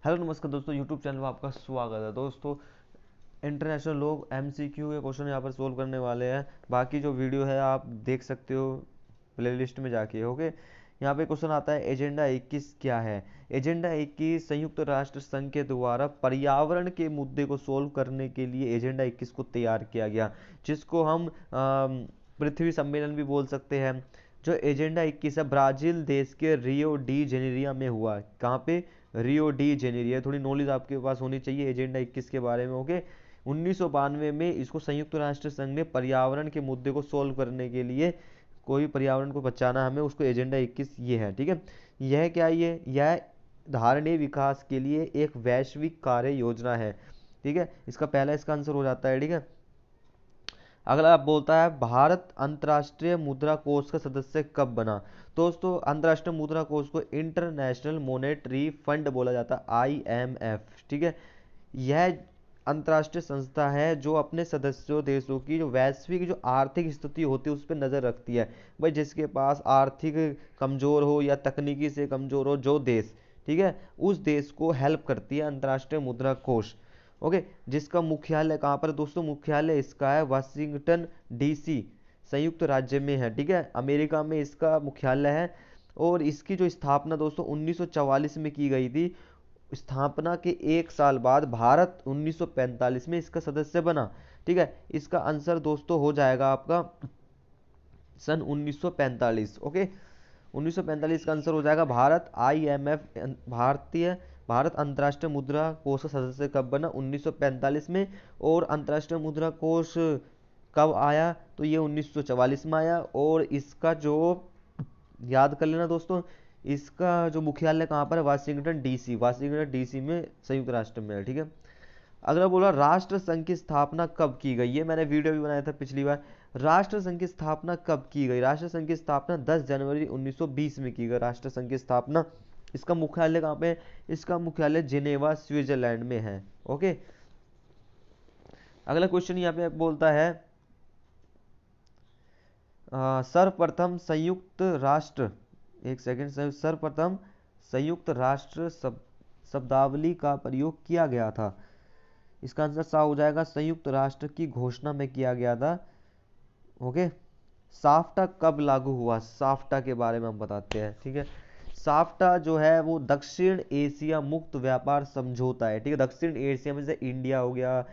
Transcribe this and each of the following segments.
Hello नमस्कार दोस्तों, YouTube channel में आपका स्वागत है। दोस्तों, इंटरनेशनल लोग एमसीक्यू के क्वेश्चन यहाँ पर सोल्व करने वाले हैं। बाकी जो वीडियो है आप देख सकते हो प्लेलिस्ट में जाके। ओके, यहाँ पे क्वेश्चन आता है एजेंडा 21 क्या है। एजेंडा 21 संयुक्त राष्ट्र संघ के द्वारा पर्यावरण के मुद्दे को सोल्व करने के लिए एजेंडा 21 को तैयार किया गया, जिसको हम पृथ्वी सम्मेलन भी बोल सकते हैं। जो एजेंडा 21 है ब्राजील देश के रियो डी जेनेरिया में हुआ। कहाँ पे? Rio de Janeiro. थोड़ी नॉलेज आपके पास होनी चाहिए एजेंडा 21 के बारे में। ओके, 1992 में इसको संयुक्त राष्ट्र संघ ने पर्यावरण के मुद्दे को सोल्व करने के लिए, कोई पर्यावरण को बचाना हमें, उसको एजेंडा 21 ये है। ठीक है, यह क्या है? यह धारणीय विकास के लिए एक वैश्विक कार्य योजना है। ठीक है, इसका पहला इसका आंसर हो जाता है। ठीक है, अगला आप बोलता है भारत अंतर्राष्ट्रीय मुद्रा कोष का सदस्य कब बना। दोस्तों, अंतर्राष्ट्रीय मुद्रा कोष को इंटरनेशनल मॉनेटरी फंड बोला जाता है, IMF। ठीक है, यह अंतर्राष्ट्रीय संस्था है जो अपने सदस्यों देशों की जो वैश्विक जो आर्थिक स्थिति होती है उस पर नज़र रखती है। भाई, जिसके पास आर्थिक कमजोर हो या तकनीकी से कमजोर हो जो देश, ठीक है, उस देश को हेल्प करती है अंतर्राष्ट्रीय मुद्रा कोष। ओके, जिसका मुख्यालय कहाँ पर दोस्तों? मुख्यालय इसका है वाशिंगटन DC, संयुक्त राज्य में है। ठीक है, अमेरिका में इसका मुख्यालय है। और इसकी जो स्थापना दोस्तों 1944 में की गई थी। स्थापना के एक साल बाद भारत 1945 में इसका सदस्य बना। ठीक है, इसका आंसर दोस्तों हो जाएगा आपका सन 1945। ओके, 1945 का आंसर हो जाएगा भारत। IMF भारत अंतर्राष्ट्रीय मुद्रा कोष का सदस्य कब बना? 1945 में। और अंतर्राष्ट्रीय मुद्रा कोष कब आया? तो ये 1944 में आया। और इसका जो, याद कर लेना दोस्तों, इसका जो मुख्यालय कहाँ पर है? वाशिंगटन DC में, संयुक्त राष्ट्र में है। ठीक है, अगला बोला राष्ट्र संघ की स्थापना कब की गई। ये मैंने वीडियो भी बनाया था पिछली बार। राष्ट्र संघ की स्थापना कब की गई? राष्ट्र संघ की स्थापना 10 जनवरी 1920 में की गई। राष्ट्र संघ की स्थापना। इसका मुख्यालय कहाँ पे है? इसका मुख्यालय जिनेवा, स्विट्जरलैंड में है। ओके, अगला क्वेश्चन यहाँ पे बोलता है सर्वप्रथम संयुक्त राष्ट्र, एक सेकंड, सर्वप्रथम संयुक्त राष्ट्र शब्दावली का प्रयोग किया गया था। इसका आंसर सा हो जाएगा, संयुक्त राष्ट्र की घोषणा में किया गया था। ओके, साफ्टा कब लागू हुआ? साफ्टा के बारे में हम बताते हैं। ठीक है, साफ्टा जो है वो दक्षिण एशिया मुक्त व्यापार समझौता है। ठीक है, दक्षिण एशिया में जैसे इंडिया हो गया,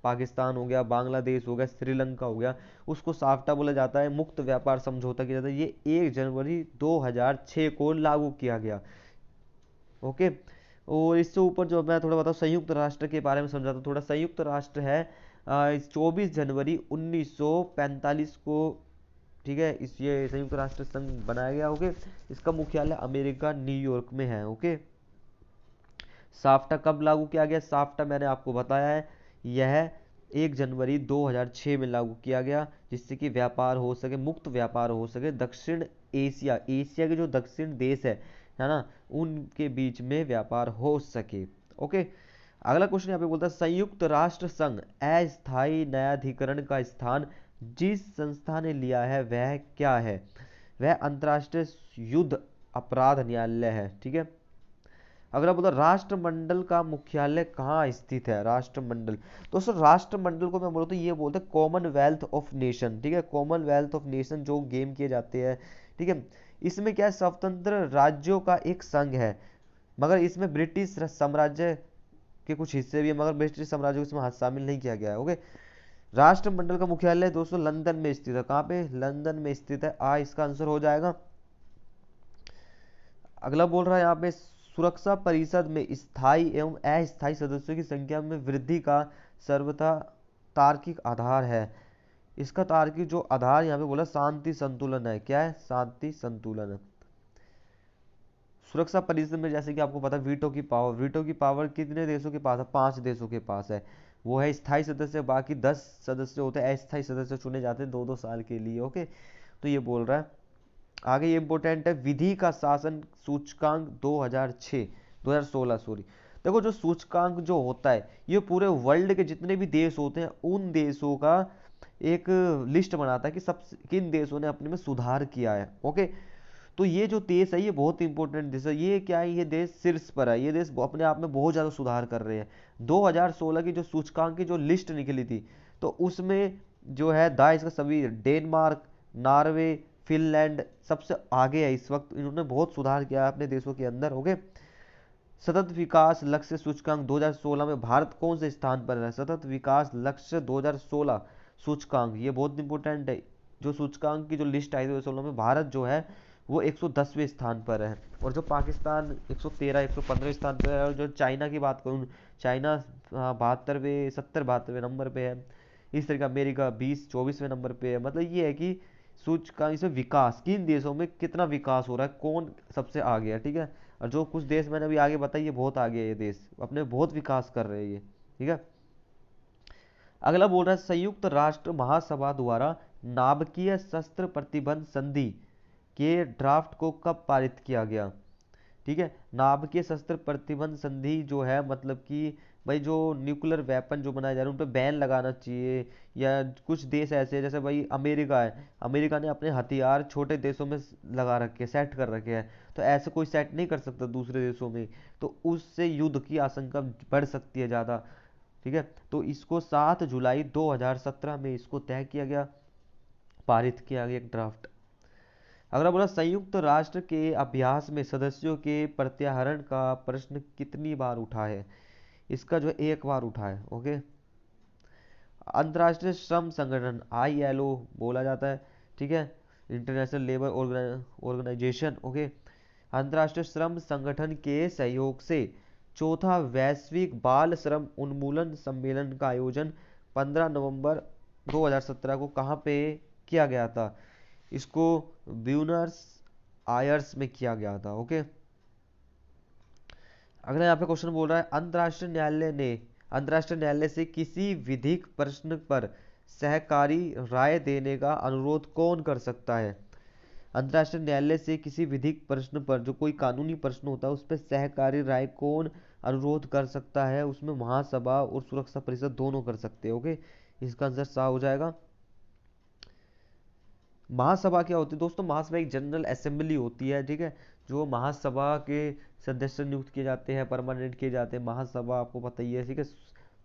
पाकिस्तान हो गया, बांग्लादेश हो गया, श्रीलंका हो गया, उसको साफ्टा बोला जाता है, मुक्त व्यापार समझौता किया जाता है। ये 1 जनवरी 2006 को लागू किया गया। ओके, और इससे ऊपर जो मैं थोड़ा बताऊँ संयुक्त राष्ट्र के बारे में समझाता हूँ थोड़ा। संयुक्त राष्ट्र है 24 जनवरी 1945 को, ठीक है, इस ये संयुक्त राष्ट्र संघ बनाया गया। ओके, इसका मुख्यालय अमेरिका न्यूयॉर्क में है। ओके, साफ्टा कब लागू किया गया? साफ्टा मैंने आपको बताया है, यह 1 जनवरी 2006 में लागू किया गया, जिससे कि व्यापार हो सके, मुक्त व्यापार हो सके, दक्षिण एशिया के जो दक्षिण देश है ना, उनके बीच में व्यापार हो सके। ओके, अगला क्वेश्चन यहाँ पे बोलता है संयुक्त राष्ट्र संघ अस्थायी न्यायाधिकरण का स्थान जिस संस्था ने लिया है वह क्या है? वह अंतर्राष्ट्रीय युद्ध अपराध न्यायालय है। ठीक है, अगला बोला राष्ट्रमंडल का मुख्यालय कहाँ स्थित है? राष्ट्रमंडल दोस्तों, राष्ट्रमंडल को मैं बोलता हूँ, ये बोलते हैं कॉमनवेल्थ ऑफ नेशन। ठीक है, कॉमनवेल्थ ऑफ नेशन जो गेम किए जाते हैं। ठीक है, इसमें क्या है, स्वतंत्र राज्यों का एक संघ है, मगर इसमें ब्रिटिश साम्राज्य के कुछ हिस्से भी है, मगर ब्रिटिश साम्राज्य को इसमें हाथ शामिल नहीं किया गया है। ओके, राष्ट्रमंडल का मुख्यालय दोस्तों लंदन में स्थित है। कहाँ पे? लंदन में स्थित है। इसका आंसर हो जाएगा। अगला बोल रहा है यहाँ पे सुरक्षा परिषद में स्थायी एवं अस्थायी सदस्यों की संख्या में वृद्धि का सर्वथा तार्किक आधार है। इसका तार्किक जो आधार यहाँ पे बोला शांति संतुलन है। क्या है? शांति संतुलन। सुरक्षा परिषद में जैसे कि आपको पता है वीटो की पावर कितने देशों के पास है? 5 देशों के पास है। वो है स्थायी सदस्य, बाकी 10 सदस्य होते हैं अस्थायी सदस्य, चुने जाते हैं 2-2 साल के लिए। ओके, तो ये बोल रहा है आगे, ये इंपॉर्टेंट है, विधि का शासन सूचकांक 2016 सॉरी। देखो, जो सूचकांक जो होता है ये पूरे वर्ल्ड के जितने भी देश होते हैं उन देशों का एक लिस्ट बनाता है कि सब किन देशों ने अपने में सुधार किया है। ओके, तो ये जो देश है ये बहुत इंपॉर्टेंट देश है। ये क्या है, ये देश शीर्ष पर है, ये देश अपने आप में बहुत ज़्यादा सुधार कर रहे हैं। 2016 की जो सूचकांक की जो लिस्ट निकली थी, तो उसमें जो है दाइस का सभी डेनमार्क, नॉर्वे, फिनलैंड सबसे आगे है इस वक्त। इन्होंने बहुत सुधार किया है अपने देशों के अंदर। ओके, सतत विकास लक्ष्य सूचकांक 2016 में भारत कौन से स्थान पर है? सतत विकास लक्ष्य 2016 सूचकांक, ये बहुत इंपॉर्टेंट है। जो सूचकांक की जो लिस्ट आई 2016 में, भारत जो है वो 110वें स्थान पर है, और जो पाकिस्तान 113 115वें स्थान पर है, और जो चाइना की बात करूँ, चाइना 72वें 72वें नंबर पे है। इस तरीके अमेरिका 24वें नंबर पे है। मतलब ये है कि सूचकांक इसमें विकास, किन देशों में कितना विकास हो रहा है, कौन सबसे आगे है, ठीक है। और जो कुछ देश मैंने अभी आगे बताई, ये बहुत आगे है, ये देश अपने बहुत विकास कर रहे हैं ये, ठीक है। अगला बोल रहा है संयुक्त राष्ट्र महासभा द्वारा नाभिकीय शस्त्र प्रतिबंध संधि के ड्राफ्ट को कब पारित किया गया? ठीक है, नाभिकीय शस्त्र प्रतिबंध संधि जो है, मतलब कि भाई जो न्यूक्लियर वेपन जो बनाए जा रहे हैं उन पर बैन लगाना चाहिए। या कुछ देश ऐसे हैं, जैसे भाई अमेरिका है, अमेरिका ने अपने हथियार छोटे देशों में लगा रखे हैं, सेट कर रखे हैं। तो ऐसे कोई सेट नहीं कर सकता दूसरे देशों में, तो उससे युद्ध की आशंका बढ़ सकती है ज़्यादा, ठीक है। तो इसको 7 जुलाई 2017 में इसको तय किया गया, पारित किया गया एक ड्राफ्ट। अगला बोला संयुक्त राष्ट्र के अभ्यास में सदस्यों के प्रत्याहरण का प्रश्न कितनी बार उठा है? इसका जो है एक बार उठा है। ओके, अंतर्राष्ट्रीय श्रम संगठन ILO बोला जाता है, ठीक है, इंटरनेशनल लेबर ऑर्गेनाइजेशन। ओके, अंतर्राष्ट्रीय श्रम संगठन के सहयोग से चौथा वैश्विक बाल श्रम उन्मूलन सम्मेलन का आयोजन 15 नवंबर 2017 को कहाँ पे किया गया था? इसको ब्यूनस आयर्स में किया गया था। ओके, अगला यहाँ पे क्वेश्चन बोल रहा है अंतर्राष्ट्रीय न्यायालय से किसी विधिक प्रश्न पर सहकारी राय देने का अनुरोध कौन कर सकता है? अंतर्राष्ट्रीय न्यायालय से किसी विधिक प्रश्न पर, जो कोई कानूनी प्रश्न होता है उस पर सहकारी राय कौन अनुरोध कर सकता है? उसमें महासभा और सुरक्षा परिषद दोनों कर सकते हैं। ओके, इसका आंसर सा हो जाएगा। महासभा क्या होती है दोस्तों? महासभा एक जनरल असेंबली होती है, ठीक है। जो महासभा के सदस्य नियुक्त किए जाते हैं, परमानेंट किए जाते हैं। महासभा आपको पता ही है, ठीक है।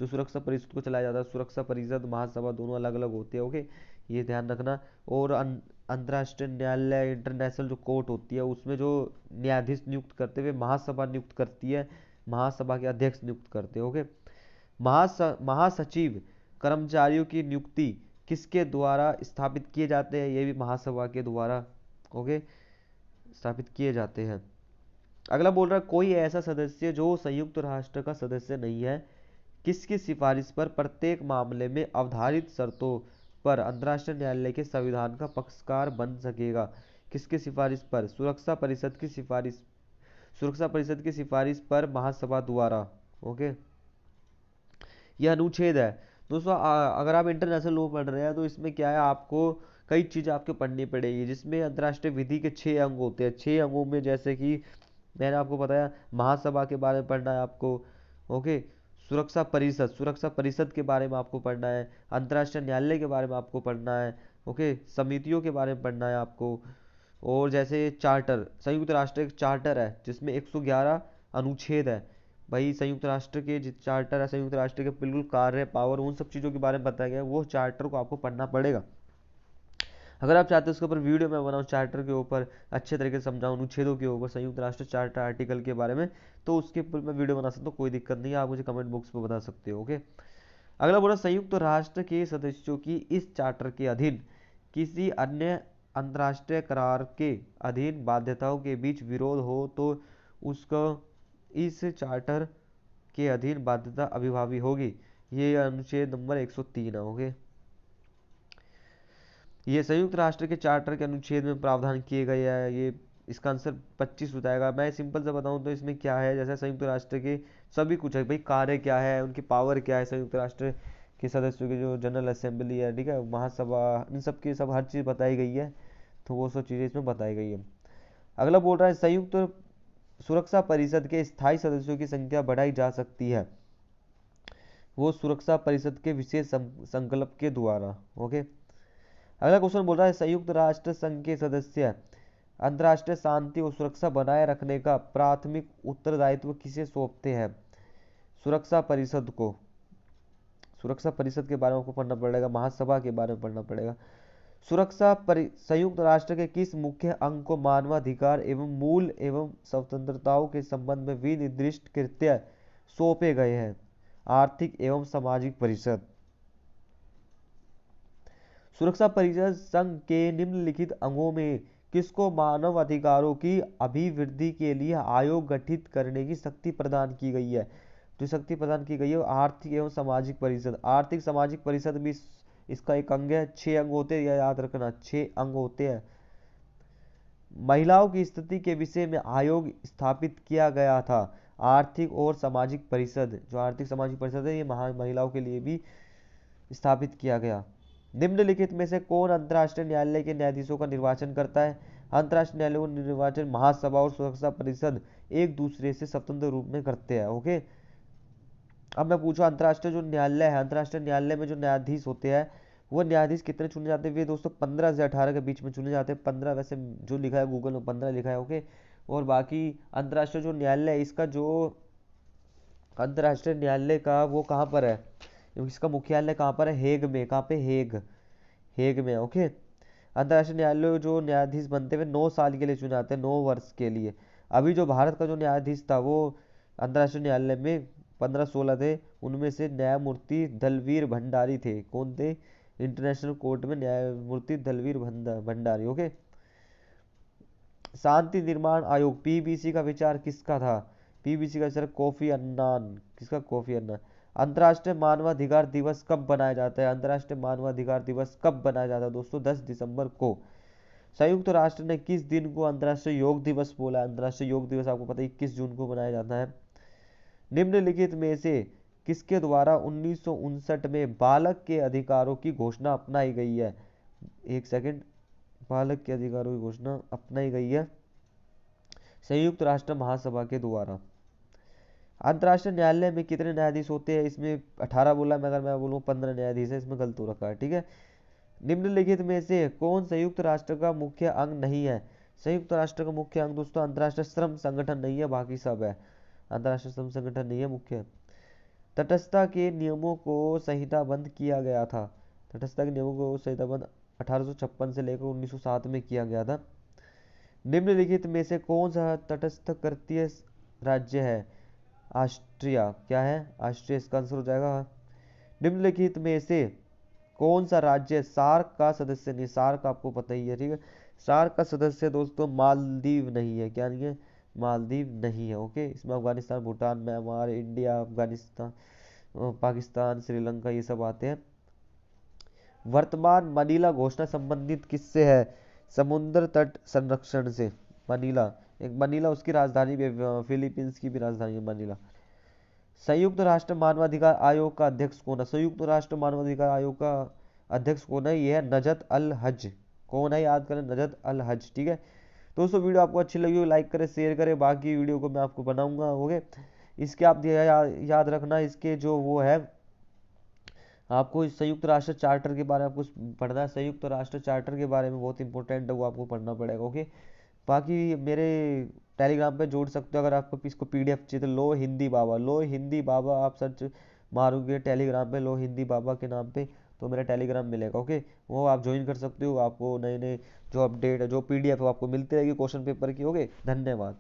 जो सुरक्षा परिषद को चलाया जाता है, सुरक्षा परिषद महासभा दोनों अलग अलग होते हैं। ओके, ये ध्यान रखना। और अंतर्राष्ट्रीय न्यायालय, इंटरनेशनल जो कोर्ट होती है, उसमें जो न्यायाधीश नियुक्त करते हुए महासभा नियुक्त करती है, महासभा के अध्यक्ष नियुक्त करते हैं। ओके, महासचिव कर्मचारियों की नियुक्ति किसके द्वारा स्थापित किए जाते हैं? ये भी महासभा के द्वारा, ओके, स्थापित किए जाते हैं। अगला बोल रहा है कोई ऐसा सदस्य जो संयुक्त राष्ट्र का सदस्य नहीं है, किसकी सिफारिश पर प्रत्येक मामले में अवधारित शर्तों पर अंतर्राष्ट्रीय न्यायालय के संविधान का पक्षकार बन सकेगा? किसकी सिफारिश पर? सुरक्षा परिषद की सिफारिश पर महासभा द्वारा। ओके, यह अनुच्छेद है दोस्तों। अगर आप इंटरनेशनल लॉ पढ़ रहे हैं तो इसमें क्या है, आपको कई चीज़ आपको पढ़नी पड़ेगी, जिसमें अंतर्राष्ट्रीय विधि के 6 अंग होते हैं। 6 अंगों में जैसे कि मैंने आपको बताया, महासभा के बारे में पढ़ना है आपको। ओके, सुरक्षा परिषद के बारे में आपको पढ़ना है, अंतर्राष्ट्रीय न्यायालय के बारे में आपको पढ़ना है। ओके, समितियों के बारे में पढ़ना है आपको। और जैसे चार्टर, संयुक्त राष्ट्र एक चार्टर है जिसमें 111 अनुच्छेद है। भाई संयुक्त राष्ट्र के जो चार्टर है, संयुक्त राष्ट्र के बिल्कुल कार्य, पावर, उन सब चीज़ों के बारे में बताया गया है, वो चार्टर को आपको पढ़ना पड़ेगा। अगर आप चाहते हो उसके ऊपर वीडियो मैं बनाऊँ, चार्टर के ऊपर अच्छे तरीके से समझाऊँ, अनुच्छेदों के ऊपर, संयुक्त राष्ट्र चार्टर आर्टिकल के बारे में, तो उसके ऊपर मैं वीडियो बना सकता हूँ, कोई दिक्कत नहीं है, आप मुझे कमेंट बॉक्स में बता सकते हो। ओके, अगला बोला संयुक्त राष्ट्र के सदस्यों की इस चार्टर के अधीन किसी अन्य अंतर्राष्ट्रीय करार के अधीन बाध्यताओं के बीच विरोध हो तो उसका इस चार्टर के अधीन बाध्यता अभिभावी होगी। ये अनुच्छेद नंबर 103 है। ओके, ये संयुक्त राष्ट्र के चार्टर के अनुच्छेद में प्रावधान किए गए हैं। ये इसका आंसर 25 हो जाएगा। मैं सिंपल से बताऊं तो इसमें क्या है, जैसे संयुक्त राष्ट्र के सभी कुछ है भाई, कार्य क्या है, उनकी पावर क्या है, संयुक्त राष्ट्र के सदस्यों की जो जनरल असेंबली है, ठीक है, महासभा, इन सब की सब हर चीज़ बताई गई है। तो वो सब चीज़ें इसमें बताई गई है। अगला बोल रहा है संयुक्त सुरक्षा परिषद के स्थायी सदस्यों की संख्या बढ़ाई जा सकती है, वो सुरक्षा परिषद के विशेष संकल्प के द्वारा। ओके, अगला क्वेश्चन बोल रहा है संयुक्त राष्ट्र संघ के सदस्य अंतर्राष्ट्रीय शांति और सुरक्षा बनाए रखने का प्राथमिक उत्तरदायित्व किसे सौंपते हैं? सुरक्षा परिषद को। सुरक्षा परिषद के बारे में आपको पढ़ना पड़ेगा, महासभा के बारे में पढ़ना पड़ेगा। संयुक्त राष्ट्र के किस मुख्य अंग को मानवाधिकार एवं मूल एवं स्वतंत्रताओं के संबंध में विनिर्दिष्ट कृत्य सौंपे गए हैं? आर्थिक एवं सामाजिक परिषद। सुरक्षा परिषद संघ के निम्नलिखित अंगों में किसको मानव अधिकारों की अभिवृद्धि के लिए आयोग गठित करने की शक्ति प्रदान की गई है? जो शक्ति प्रदान की गई है आर्थिक एवं सामाजिक परिषद। आर्थिक सामाजिक परिषद भी इसका एक अंग है। 6 अंग होते हैं, यह याद रखना, 6 अंग होते हैं। महिलाओं की स्थिति के विषय में आयोग स्थापित किया गया था। आर्थिक और सामाजिक परिषद, जो आर्थिक सामाजिक परिषद है, ये महिलाओं के लिए भी स्थापित किया गया। निम्नलिखित में से कौन अंतर्राष्ट्रीय न्यायालय के न्यायाधीशों का निर्वाचन करता है? अंतर्राष्ट्रीय न्यायालयों का निर्वाचन महासभा और सुरक्षा परिषद एक दूसरे से स्वतंत्र रूप में करते हैं। ओके, अब मैं पूछूं, अंतर्राष्ट्रीय जो न्यायालय है, अंतर्राष्ट्रीय न्यायालय में जो न्यायाधीश होते हैं वो न्यायाधीश कितने चुने जाते हैं? वे दोस्तों 15 से 18 के बीच में चुने जाते हैं। 15 वैसे जो लिखा है गूगल में 15 लिखा है। ओके, और बाकी अंतर्राष्ट्रीय जो न्यायालय है, इसका जो अंतर्राष्ट्रीय न्यायालय का वो कहाँ पर है, इसका मुख्यालय कहाँ पर है? हेग में। कहाँ पे? हेग में। ओके, अंतर्राष्ट्रीय न्यायालय जो न्यायाधीश बनते हुए 9 साल के लिए चुने जाते हैं, 9 वर्ष के लिए। अभी जो भारत का जो न्यायाधीश था वो अंतर्राष्ट्रीय न्यायालय में 15-16 थे, उनमें से न्यायमूर्ति दलवीर भंडारी थे। कौन थे? इंटरनेशनल कोर्ट में न्यायमूर्ति दलवीर भंडारी। ओके, शांति निर्माण आयोग पीबीसी का विचार किसका था? पीबीसी का विचार कोफी अन्नान। किसका? Kofi Annan. अंतर्राष्ट्रीय मानवाधिकार दिवस कब बनाया जाता है? अंतर्राष्ट्रीय मानवाधिकार दिवस कब बनाया जाता है दोस्तों? 10 दिसंबर को। संयुक्त राष्ट्र ने किस दिन को अंतर्राष्ट्रीय योग दिवस बोला? अंतर्राष्ट्रीय योग दिवस आपको पता है 21 जून को बनाया जाता है। निम्नलिखित में से किसके द्वारा 1959 में बालक के अधिकारों की घोषणा अपनाई गई है? एक सेकंड, बालक के अधिकारों की घोषणा अपनाई गई है संयुक्त राष्ट्र महासभा के द्वारा। अंतर्राष्ट्रीय न्यायालय में कितने न्यायाधीश होते हैं? इसमें 18 बोला, मैं अगर मैं बोलूँ 15 न्यायाधीश है, इसमें गलत हो रखा है। ठीक है, निम्नलिखित में से कौन संयुक्त राष्ट्र का मुख्य अंग नहीं है? संयुक्त राष्ट्र का मुख्य अंग दोस्तों अंतर्राष्ट्रीय श्रम संगठन नहीं है, बाकी सब है। अंतर्राष्ट्रीय श्रम संगठन नहीं है मुख्य। तटस्थता के नियमों को संहिताबद्ध किया गया था। तटस्थता के नियमों को संहिताबद्ध 1856 से लेकर 1907 में किया गया था। निम्नलिखित में से कौन सा तटस्थ कृतीय राज्य है? ऑस्ट्रिया। क्या है? ऑस्ट्रिया इसका आंसर हो जाएगा। निम्नलिखित में से कौन सा राज्य सार्क का सदस्य नहीं? सार्क आपको पता ही है। ठीक है, सार्क का सदस्य दोस्तों मालदीव नहीं है। क्या नहीं है? मालदीव नहीं है। ओके, इसमें अफगानिस्तान, भूटान, म्यांमार, इंडिया, अफगानिस्तान, पाकिस्तान, श्रीलंका ये सब आते हैं। वर्तमान मनीला घोषणा संबंधित किससे है? समुद्र तट संरक्षण से। मनीला, एक मनीला उसकी राजधानी भी, फिलीपींस की भी राजधानी है मनीला। संयुक्त राष्ट्र मानवाधिकार आयोग का अध्यक्ष कौन है? संयुक्त राष्ट्र मानवाधिकार आयोग का अध्यक्ष कौन है? ये है नजत अल हज। कौन है? याद करें, नजत अल हज। ठीक है दोस्तों, वीडियो आपको अच्छी लगी हो लाइक करें, शेयर करें, बाकी वीडियो को मैं आपको बनाऊंगा। ओके, इसके आप याद रखना, इसके जो वो है आपको इस संयुक्त राष्ट्र चार्टर के बारे में आपको पढ़ना है। संयुक्त राष्ट्र चार्टर के बारे में बहुत इंपॉर्टेंट है, वो आपको पढ़ना पड़ेगा। ओके, बाकी मेरे टेलीग्राम पे जोड़ सकते हो अगर आपको इसको पीडीएफ चाहिए तो। लो हिंदी बाबा, लो हिंदी बाबा आप सर्च मारोगे टेलीग्राम पे लो हिंदी बाबा के नाम पे तो मेरा टेलीग्राम मिलेगा। ओके, वो आप ज्वाइन कर सकते हो, आपको नए नए जो अपडेट है, जो पीडीएफ है आपको मिलती रहेगी क्वेश्चन पेपर की। ओके, धन्यवाद।